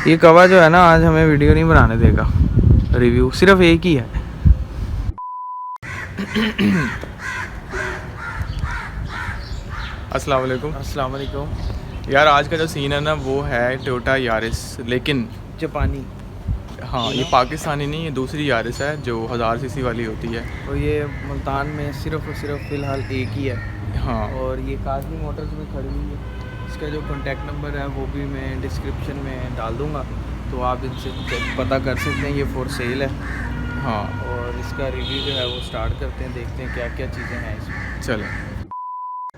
ये कवा जो है ना, आज हमें वीडियो नहीं बनाने देगा, रिव्यू सिर्फ एक ही है। अस्सलाम वालेकुम। अस्सलाम वालेकुम। यार आज का जो सीन है ना वो है टोयोटा यारिस, लेकिन जापानी। हाँ ये पाकिस्तानी नहीं, ये दूसरी यारिस है जो 1000 सीसी वाली होती है। और ये मुल्तान में सिर्फ और सिर्फ फ़िलहाल एक ही है। हाँ और ये काज़ी मोटर्स में खड़ी हुई है। इसका जो कॉन्टैक्ट नंबर है वो भी मैं डिस्क्रिप्शन में डाल दूँगा, तो आप इनसे पता कर सकते हैं। ये फॉर सेल है। हाँ और इसका रिव्यू जो है वो स्टार्ट करते हैं, देखते हैं क्या क्या चीज़ें हैं इसमें। चलें।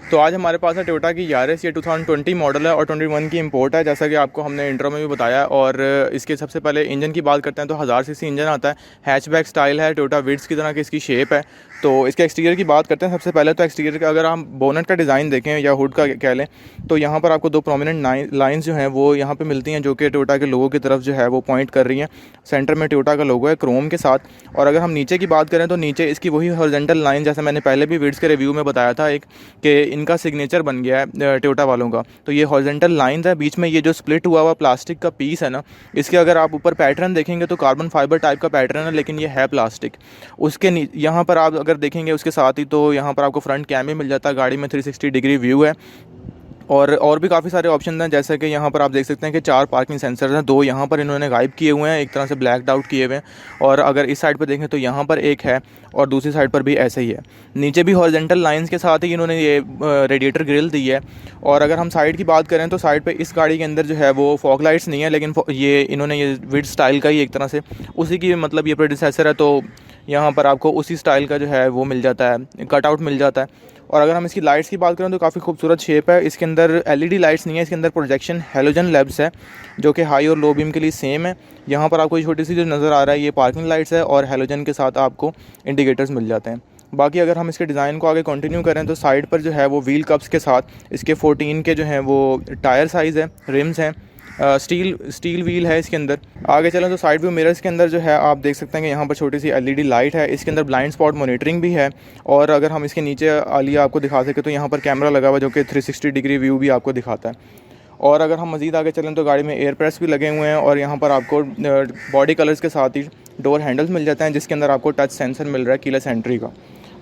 तो आज हमारे पास है टोयोटा की यारिस। ये 2020 मॉडल है और 21 की इंपोर्ट है, जैसा कि आपको हमने इंट्रो में भी बताया। और इसके सबसे पहले इंजन की बात करते हैं तो 1000 सीसी इंजन आता है, हैचबैक स्टाइल है, टोयोटा विड्स की तरह की इसकी शेप है। तो इसके एक्सटीरियर की बात करते हैं सबसे पहले। तो एक्सटीरियर का अगर हम बोनट का डिज़ाइन देखें या हुड का कह लें, तो यहाँ पर आपको दो प्रोमिनेंट लाइन्स जो हैं वो यहाँ पर मिलती हैं, जो कि टोयोटा के लोगो की तरफ जो है वो पॉइंट कर रही हैं। सेंटर में टोयोटा का लोगो है क्रोम के साथ। और अगर हम नीचे की बात करें तो नीचे इसकी वही हॉरिजॉन्टल लाइन, जैसे मैंने पहले भी विड्स के रिव्यू में बताया था एक, कि इनका सिग्नेचर बन गया है टोयोटा वालों का। तो ये हॉरिजॉन्टल लाइंस है, बीच में ये जो स्प्लिट हुआ हुआ प्लास्टिक का पीस है ना, इसके अगर आप ऊपर पैटर्न देखेंगे तो कार्बन फाइबर टाइप का पैटर्न है, लेकिन ये है प्लास्टिक। उसके यहाँ पर आप अगर देखेंगे उसके साथ ही, तो यहाँ पर आपको फ्रंट कैम भी मिल जाता है, गाड़ी में 360 डिग्री व्यू है। और भी काफ़ी सारे ऑप्शन हैं, जैसे कि यहाँ पर आप देख सकते हैं कि 4 पार्किंग सेंसर्स हैं, 2 यहाँ पर इन्होंने गायब किए हुए हैं, एक तरह से ब्लैक आउट किए हुए हैं। और अगर इस साइड पर देखें तो यहाँ पर एक है और दूसरी साइड पर भी ऐसे ही है। नीचे भी हॉरिजॉन्टल लाइंस के साथ ही इन्होंने ये रेडिएटर ग्रिल दी है। और अगर हम साइड की बात करें तो साइड पर इस गाड़ी के अंदर जो है वो फॉग लाइट्स नहीं है, लेकिन ये इन्होंने ये विड स्टाइल का ही एक तरह से उसी की मतलब ये प्रेडिसेसर है, तो यहाँ पर आपको उसी स्टाइल का जो है वो मिल जाता है, कटआउट मिल जाता है। और अगर हम इसकी लाइट्स की बात करें तो काफ़ी खूबसूरत शेप है। इसके अंदर एलईडी लाइट्स नहीं है, इसके अंदर प्रोजेक्शन हैलोजन लेब्स है, जो कि हाई और लो बीम के लिए सेम है। यहाँ पर आपको छोटी सी जो नज़र आ रहा है ये पार्किंग लाइट्स है, और हैलोजन के साथ आपको इंडिकेटर्स मिल जाते हैं। बाकी अगर हम इसके डिज़ाइन को आगे कंटिन्यू करें तो साइड पर जो है वो व्हील कप्स के साथ इसके 14 के जो हैं वो टायर साइज़ है, रिम्स हैं, स्टील व्हील है इसके अंदर। आगे चलें तो साइड व्यू मिरर्स के अंदर जो है आप देख सकते हैं कि यहाँ पर छोटी सी एलईडी लाइट है, इसके अंदर ब्लाइंड स्पॉट मॉनिटरिंग भी है। और अगर हम इसके नीचे आलिया आपको दिखा सकें तो यहाँ पर कैमरा लगा हुआ है, जो कि 360 डिग्री व्यू भी आपको दिखाता है। और अगर हम मज़ीद आगे चलें तो गाड़ी में एयर प्रेस भी लगे हुए हैं, और यहाँ पर आपको बॉडी कलर्स के साथ ही डोर हैंडल्स मिल जाते हैं, जिसके अंदर आपको टच सेंसर मिल रहा है कीलेस एंट्री का।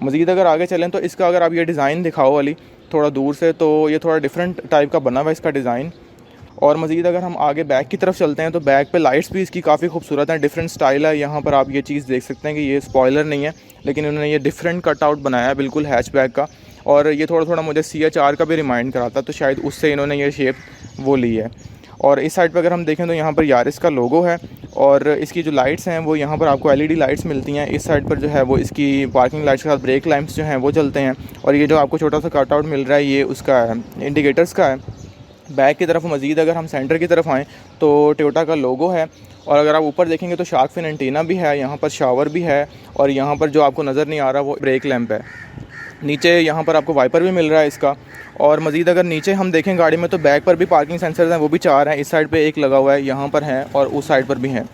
मज़ीद अगर आगे चलें तो इसका अगर आप ये डिज़ाइन दिखाओ वाली थोड़ा दूर से, तो ये थोड़ा डिफरेंट टाइप का बना हुआ है इसका डिज़ाइन। और मज़ीद अगर हम आगे बैक की तरफ चलते हैं तो बैक पे लाइट्स भी इसकी काफ़ी खूबसूरत हैं, डिफरेंट स्टाइल है। यहाँ पर आप ये चीज़ देख सकते हैं कि ये स्पॉयलर नहीं है, लेकिन उन्होंने ये डिफरेंट कटआउट बनाया है बिल्कुल हैचबैक का। और ये थोड़ा थोड़ा मुझे CHR का भी रिमाइंड कराता, तो शायद उससे इन्होंने ये शेप वो ली है। और इस साइड पर अगर हम देखें तो यहाँ पर यारिस का लोगो है, और इसकी जो लाइट्स हैं वो यहाँ पर आपको LED लाइट्स मिलती हैं। इस साइड पर जो है वो इसकी पार्किंग लाइट्स के साथ ब्रेक लैंप्स जो हैं वो चलते हैं। और ये जो आपको छोटा सा कटआउट मिल रहा है ये उसका है, इंडिकेटर्स का है। बैक की तरफ मज़ीद अगर हम सेंटर की तरफ आएँ तो टोयोटा का लोगो है। और अगर आप ऊपर देखेंगे तो शार्क फिन एंटीना भी है, यहाँ पर शावर भी है, और यहाँ पर जो आपको नज़र नहीं आ रहा वो ब्रेक लैंप है। नीचे यहाँ पर आपको वाइपर भी मिल रहा है इसका। और मज़ीद अगर नीचे हम देखें गाड़ी में तो बैक पर भी पार्किंग सेंसर्स हैं, वो भी 4 हैं। इस साइड पे एक लगा हुआ है, यहाँ पर है, और उस साइड पर भी हैं।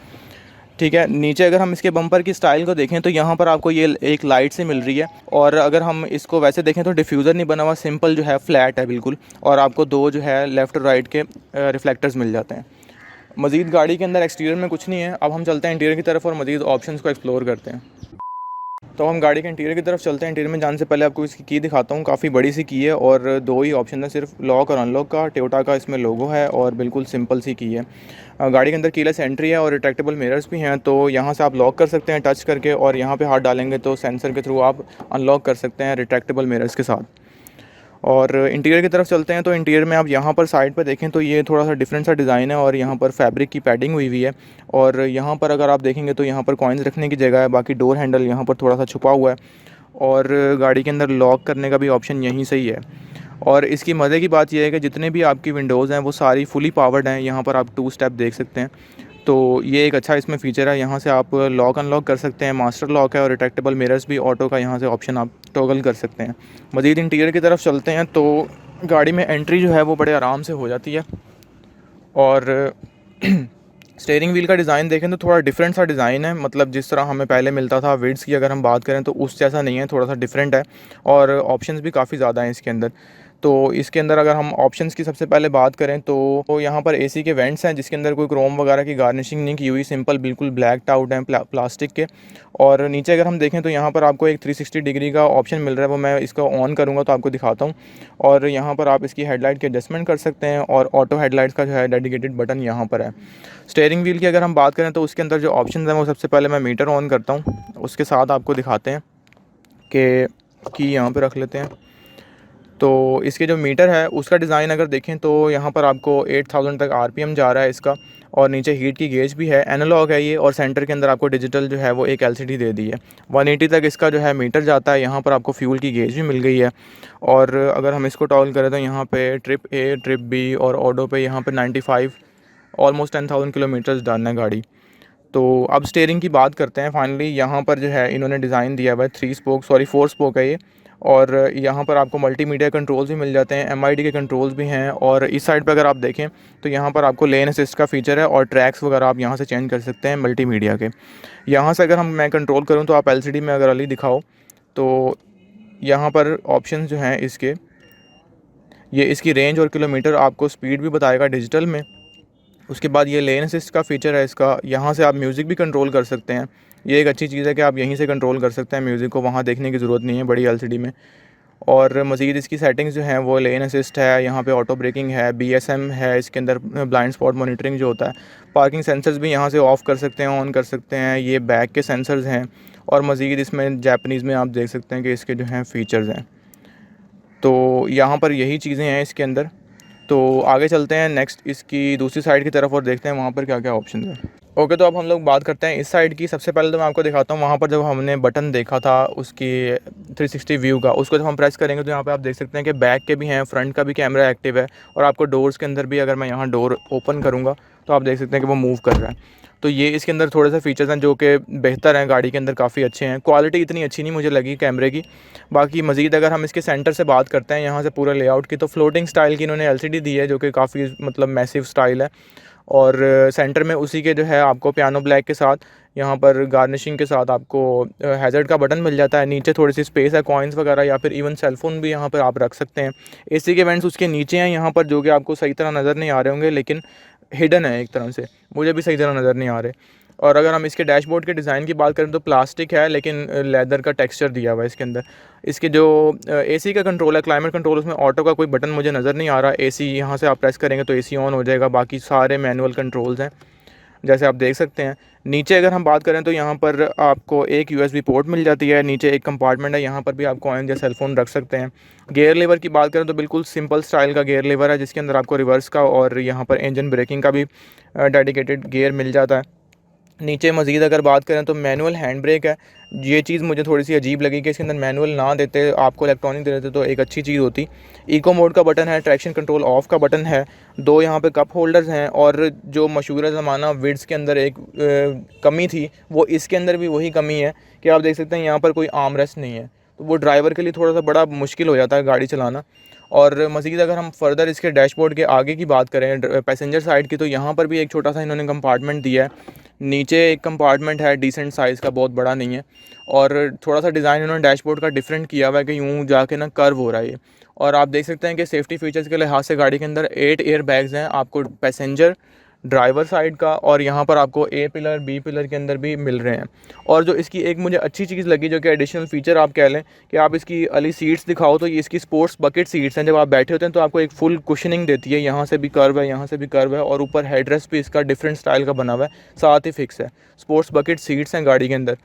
ठीक है, नीचे अगर हम इसके बम्पर की स्टाइल को देखें तो यहाँ पर आपको ये एक लाइट से मिल रही है। और अगर हम इसको वैसे देखें तो डिफ्यूज़र नहीं बना हुआ, सिंपल जो है फ्लैट है बिल्कुल। और आपको 2 जो है लेफ़्ट और राइट के रिफ्लेक्टर्स मिल जाते हैं। मज़ीद गाड़ी के अंदर एक्सटीरियर में कुछ नहीं है। अब हम चलते हैं इंटीरियर की तरफ और मज़ीद ऑप्शंस को एक्सप्लोर करते हैं। तो हम गाड़ी के इंटीरियर की तरफ चलते हैं। इंटीरियर में जाने से पहले आपको इसकी की दिखाता हूँ, काफ़ी बड़ी सी की है, और 2 ही ऑप्शन है सिर्फ, लॉक और अनलॉक का। टोयोटा का इसमें लोगो है और बिल्कुल सिंपल सी की है। गाड़ी के अंदर कीलेस एंट्री है और रिट्रैक्टेबल मिरर्स भी हैं, तो यहाँ से आप लॉक कर सकते हैं टच करके, और यहाँ पे हाथ डालेंगे तो सेंसर के थ्रू आप अनलॉक कर सकते हैं रिट्रैक्टेबल मिरर्स के साथ। और इंटीरियर की तरफ चलते हैं तो इंटीरियर में आप यहाँ पर साइड पर देखें तो ये थोड़ा सा डिफरेंट सा डिज़ाइन है, और यहाँ पर फैब्रिक की पैडिंग हुई हुई है। और यहाँ पर अगर आप देखेंगे तो यहाँ पर कॉइन्स रखने की जगह है, बाकी डोर हैंडल यहाँ पर थोड़ा सा छुपा हुआ है। और गाड़ी के अंदर लॉक करने का भी ऑप्शन यहीं से ही है। और इसकी मज़े की बात यह है कि जितने भी आपकी विंडोज़ हैं वो सारी फुली पावर्ड हैं। यहाँ पर आप 2 स्टेप देख सकते हैं, तो ये एक अच्छा इसमें फ़ीचर है। यहाँ से आप लॉक अनलॉक कर सकते हैं, मास्टर लॉक है, और रिट्रैक्टेबल मिरर्स भी ऑटो का यहाँ से ऑप्शन आप टॉगल कर सकते हैं। मज़ीद इंटीरियर की तरफ चलते हैं तो गाड़ी में एंट्री जो है वो बड़े आराम से हो जाती है। और स्टीयरिंग व्हील का डिज़ाइन देखें तो थोड़ा डिफरेंट सा डिज़ाइन है, मतलब जिस तरह हमें पहले मिलता था विड्स की अगर हम बात करें तो उस जैसा नहीं है, थोड़ा सा डिफरेंट है। और ऑप्शंस भी काफ़ी ज़्यादा हैं इसके अंदर। तो इसके अंदर अगर हम ऑप्शंस की सबसे पहले बात करें तो यहाँ पर एसी के वेंट्स हैं जिसके अंदर कोई क्रोम वगैरह की गार्निशिंग नहीं की हुई, सिंपल बिल्कुल ब्लैक आउट हैं प्लास्टिक के। और नीचे अगर हम देखें तो यहाँ पर आपको एक 360 डिग्री का ऑप्शन मिल रहा है, वो मैं इसको ऑन करूँगा तो आपको दिखाता हूँ। और यहाँ पर आप इसकी हेडलाइट की एडजस्टमेंट कर सकते हैं और ऑटो हेडलाइट्स का जो है डेडिकेटेड बटन यहाँ पर है। स्टीयरिंग व्हील की अगर हम बात करें तो उसके अंदर जो ऑप्शन हैं वो सबसे पहले मैं मीटर ऑन करता हूँ, उसके साथ आपको दिखाते हैं कि यहाँ पर रख लेते हैं। तो इसके जो मीटर है उसका डिज़ाइन अगर देखें तो यहाँ पर आपको 8000 तक आरपीएम जा रहा है इसका, और नीचे हीट की गेज भी है, एनालॉग है ये, और सेंटर के अंदर आपको डिजिटल जो है वो एक एलसीडी दे दी है। 180 तक इसका जो है मीटर जाता है। यहाँ पर आपको फ्यूल की गेज भी मिल गई है। और अगर हम इसको टॉगल करें तो यहाँ पे ट्रिप ए, ट्रिप बी और ऑडो पे यहाँ पर 95 ऑलमोस्ट 10,000 किलोमीटर्स डन है गाड़ी। तो अब स्टीयरिंग की बात करते हैं। फाइनली यहाँ पर जो है इन्होंने डिज़ाइन दिया हुआ है 4 स्पोक है ये, और यहाँ पर आपको मल्टीमीडिया कंट्रोल्स भी मिल जाते हैं, एमआईडी के कंट्रोल्स भी हैं। और इस साइड पे अगर आप देखें तो यहाँ पर आपको लेन असिस्ट का फीचर है और ट्रैक्स वगैरह आप यहाँ से चेंज कर सकते हैं मल्टीमीडिया के। यहाँ से अगर मैं कंट्रोल करूँ तो आप एलसीडी में अगर अली दिखाओ तो यहाँ पर ऑप्शन जो हैं ये इसकी रेंज और किलोमीटर आपको स्पीड भी बताएगा डिजिटल में। उसके बाद ये लेन असिस्ट का फ़ीचर है इसका, यहाँ से आप म्यूज़िक भी कंट्रोल कर सकते हैं। ये एक अच्छी चीज़ है कि आप यहीं से कंट्रोल कर सकते हैं म्यूज़िक को, वहाँ देखने की ज़रूरत नहीं है बड़ी एलसीडी में। और मज़ीद इसकी सेटिंग्स जो हैं वो लेन असिस्ट है, यहाँ पे ऑटो ब्रेकिंग है, बीएसएम है, इसके अंदर ब्लाइंड स्पॉट मॉनिटरिंग जो होता है, पार्किंग सेंसर्स भी यहाँ से ऑफ़ कर सकते हैं, ऑन कर सकते हैं, ये बैक के सेंसर्स हैं। और मज़ीद इसमें जापानीज़ में आप देख सकते हैं कि इसके जो हैं फ़ीचर्स हैं। तो यहाँ पर यही चीज़ें हैं इसके अंदर। तो आगे चलते हैं नेक्स्ट इसकी दूसरी साइड की तरफ और देखते हैं वहाँ पर क्या क्या ऑप्शन है। ओके, तो अब हम लोग बात करते हैं इस साइड की। सबसे पहले तो मैं आपको दिखाता हूँ वहाँ पर जब हमने बटन देखा था उसकी 360 व्यू का, उसको जब हम प्रेस करेंगे तो यहाँ पे आप देख सकते हैं कि बैक के भी हैं, फ्रंट का भी कैमरा एक्टिव है, और आपको डोर्स के अंदर भी अगर मैं यहाँ डोर ओपन करूँगा तो आप देख सकते हैं कि वो मूव कर रहा है। तो ये इसके अंदर थोड़े से फीचर्स हैं जो कि बेहतर हैं, गाड़ी के अंदर काफ़ी अच्छे हैं। क्वालिटी इतनी अच्छी नहीं मुझे लगी कैमरे की। बाकी मज़ीद अगर हम इसके सेंटर से बात करते हैं यहाँ से पूरा लेआउट की, तो फ्लोटिंग स्टाइल की इन्होंने एलसीडी दी है जो कि काफ़ी मतलब मैसिव स्टाइल है। और सेंटर में उसी के जो है आपको पियानो ब्लैक के साथ यहाँ पर गार्निशिंग के साथ आपको हैज़र्ड का बटन मिल जाता है। नीचे थोड़ी सी स्पेस है, कॉइन्स वगैरह या फिर इवन सेलफोन भी यहाँ पर आप रख सकते हैं। एसी के वेंट्स उसके नीचे हैं यहाँ पर, जो कि आपको सही तरह नज़र नहीं आ रहे होंगे, लेकिन हिडन है एक तरह से, मुझे भी सही तरह नज़र नहीं आ रहे। और अगर हम इसके डैशबोर्ड के डिज़ाइन की बात करें तो प्लास्टिक है, लेकिन लेदर का टेक्सचर दिया हुआ है इसके अंदर। इसके जो एसी का कंट्रोल है, क्लाइमेट कंट्रोल, उसमें ऑटो का कोई बटन मुझे नज़र नहीं आ रहा। एसी यहाँ से आप प्रेस करेंगे तो एसी ऑन हो जाएगा, बाकी सारे मैनुअल कंट्रोल्स हैं जैसे आप देख सकते हैं। नीचे अगर हम बात करें तो यहाँ पर आपको एक यूएसबी पोर्ट मिल जाती है, नीचे एक कंपार्टमेंट है, यहाँ पर भी आप कॉइन या सेलफोन रख सकते हैं। गियर लेवर की बात करें तो बिल्कुल सिंपल स्टाइल का गियर लेवर है, जिसके अंदर आपको रिवर्स का और यहाँ पर इंजन ब्रेकिंग का भी डेडिकेटेड गियर मिल जाता है। नीचे मज़ीद अगर बात करें तो मैनुअल हैंड ब्रेक है। ये चीज़ मुझे थोड़ी सी अजीब लगी कि इसके अंदर मैनुअल ना देते, आपको इलेक्ट्रॉनिक दे देते तो एक अच्छी चीज़ होती। इको मोड का बटन है, ट्रैक्शन कंट्रोल ऑफ का बटन है, 2 यहाँ पे कप होल्डर्स हैं। और जो मशहूर ज़माना विड्स के अंदर एक कमी थी, वो इसके अंदर भी वही कमी है कि आप देख सकते हैं यहाँ पर कोई आर्म रेस्ट नहीं है, तो वो ड्राइवर के लिए थोड़ा सा बड़ा मुश्किल हो जाता है गाड़ी चलाना। और मज़ीद अगर हम फर्दर इसके डैशबोर्ड के आगे की बात करें पैसेंजर साइड की, तो यहाँ पर भी एक छोटा सा इन्होंने कंपार्टमेंट दिया है। नीचे एक कंपार्टमेंट है डिसेंट साइज़ का, बहुत बड़ा नहीं है। और थोड़ा सा डिज़ाइन इन्होंने डैशबोर्ड का डिफरेंट किया हुआ है कि यूँ जाके ना कर्व हो रहा है ये। और आप देख सकते हैं कि सेफ्टी फीचर्स के लिहाज से गाड़ी के अंदर 8 एयर बैग्स हैं आपको पैसेंजर ड्राइवर साइड का, और यहाँ पर आपको ए पिलर बी पिलर के अंदर भी मिल रहे हैं। और जो इसकी एक मुझे अच्छी चीज़ लगी, जो कि एडिशनल फ़ीचर आप कह लें, कि आप इसकी अली सीट्स दिखाओ तो ये इसकी स्पोर्ट्स बकेट सीट्स हैं। जब आप बैठे होते हैं तो आपको एक फुल कुशनिंग देती है, यहाँ से भी कर्व है, यहाँ से भी कर्व है, और ऊपर हेडरेस्ट भी इसका डिफरेंट स्टाइल का बना हुआ है, साथ ही फिक्स है। स्पोर्ट्स बकेट सीट्स हैं गाड़ी के अंदर।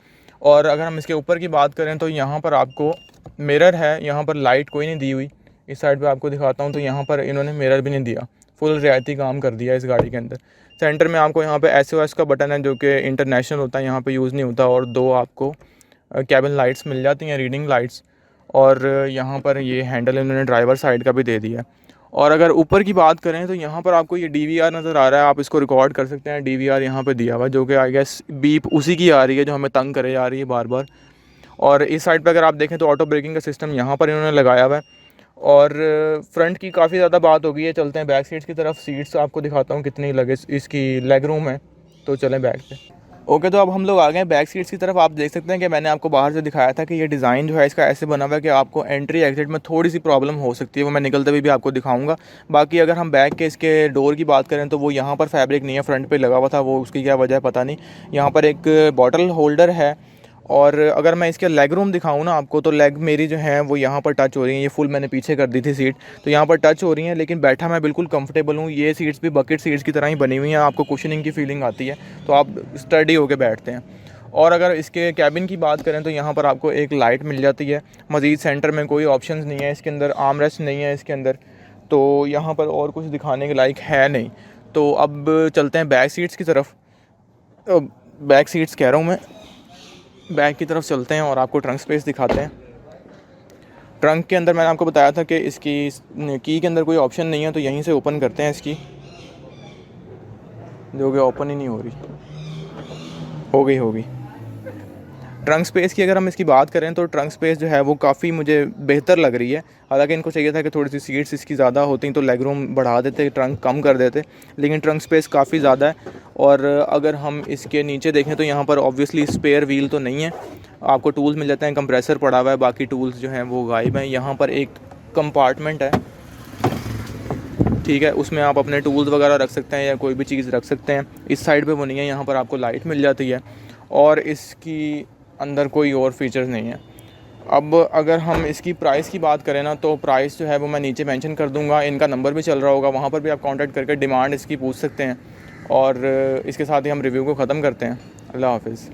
और अगर हम इसके ऊपर की बात करें तो यहाँ पर आपको मिरर है, यहाँ पर लाइट कोई नहीं दी हुई। इस साइड पे आपको दिखाता हूँ तो यहाँ पर इन्होंने मिरर भी नहीं दिया, फुल रियायती काम कर दिया इस गाड़ी के अंदर। सेंटर में आपको यहाँ पे SOS का बटन है जो कि इंटरनेशनल होता है, यहाँ पे यूज़ नहीं होता। और 2 आपको कैबिन लाइट्स मिल जाती हैं, रीडिंग लाइट्स। और यहाँ पर ये हैंडल इन्होंने ड्राइवर साइड का भी दे दिया है। और अगर ऊपर की बात करें तो यहाँ पर आपको ये DVR नज़र आ रहा है, आप इसको रिकॉर्ड कर सकते हैं। DVR यहाँ पे दिया हुआ है, जो कि आई गेस बीप उसी की आ रही है जो हमें तंग करे जा रही है बार बार। और इस साइड पे अगर आप देखें तो ऑटो ब्रेकिंग का सिस्टम यहाँ पर इन्होंने लगाया हुआ है। और फ्रंट की काफ़ी ज़्यादा बात हो गई है, चलते हैं बैक सीट्स की तरफ। सीट्स आपको दिखाता हूँ कितनी लगे, इसकी लेग रूम है, तो चलें बैक पे। ओके, तो अब हम लोग आ गए बैक सीट्स की तरफ। आप देख सकते हैं कि मैंने आपको बाहर से दिखाया था कि ये डिज़ाइन जो है इसका ऐसे बना हुआ है कि आपको एंट्री एग्जिट में थोड़ी सी प्रॉब्लम हो सकती है, वो मैं निकलते हुए भी आपको दिखाऊंगा। बाकी अगर हम बैक के इसके डोर की बात करें तो वो यहाँ पर फैब्रिक नहीं है, फ्रंट पे लगा हुआ था, वो उसकी क्या वजह है पता नहीं। यहाँ पर एक बॉटल होल्डर है, और अगर मैं इसके लेग रूम दिखाऊँ ना आपको, तो लेग मेरी जो है वो यहाँ पर टच हो रही है। ये फुल मैंने पीछे कर दी थी सीट, तो यहाँ पर टच हो रही है, लेकिन बैठा मैं बिल्कुल कंफर्टेबल हूँ। ये सीट्स भी बकेट सीट्स की तरह ही बनी हुई हैं, आपको कुशनिंग की फीलिंग आती है, तो आप स्टडी होकर बैठते हैं। और अगर इसके कैबिन की बात करें तो यहाँ पर आपको एक लाइट मिल जाती है। मज़ीद सेंटर में कोई ऑप्शंस नहीं है इसके अंदर, आर्म रेस्ट नहीं है इसके अंदर, तो यहाँ पर और कुछ दिखाने के लायक है नहीं। तो अब चलते हैं बैक सीट्स की तरफ। बैक सीट्स कह रहा हूँ मैं, बैक की तरफ चलते हैं और आपको ट्रंक स्पेस दिखाते हैं। ट्रंक के अंदर मैंने आपको बताया था कि इसकी की के अंदर कोई ऑप्शन नहीं है, तो यहीं से ओपन करते हैं इसकी, जो कि ओपन ही नहीं हो रही, हो गई। ट्रंक स्पेस की अगर हम इसकी बात करें तो ट्रंक स्पेस जो है वो काफ़ी मुझे बेहतर लग रही है। हालांकि इनको चाहिए था कि थोड़ी सी सीट्स इसकी ज़्यादा होती तो लेग रूम बढ़ा देते, ट्रंक कम कर देते, लेकिन ट्रंक स्पेस काफ़ी ज़्यादा है। और अगर हम इसके नीचे देखें तो यहाँ पर ऑब्वियसली स्पेयर व्हील तो नहीं है, आपको टूल्स मिल जाते हैं, कंप्रेसर पड़ा हुआ है, बाकी टूल्स जो हैं वो गायब हैं। यहाँ पर एक कंपार्टमेंट है, ठीक है, उसमें आप अपने टूल्स वगैरह रख सकते हैं या कोई भी चीज़ रख सकते हैं। इस साइड पे वो नहीं है, यहाँ पर आपको लाइट मिल जाती है, और इसकी अंदर कोई और फीचर्स नहीं है। अब अगर हम इसकी प्राइस की बात करें ना, तो प्राइस जो है वो मैं नीचे मेंशन कर दूंगा, इनका नंबर भी चल रहा होगा, वहाँ पर भी आप कांटेक्ट करके डिमांड इसकी पूछ सकते हैं। और इसके साथ ही हम रिव्यू को ख़त्म करते हैं। अल्लाह हाफिज़।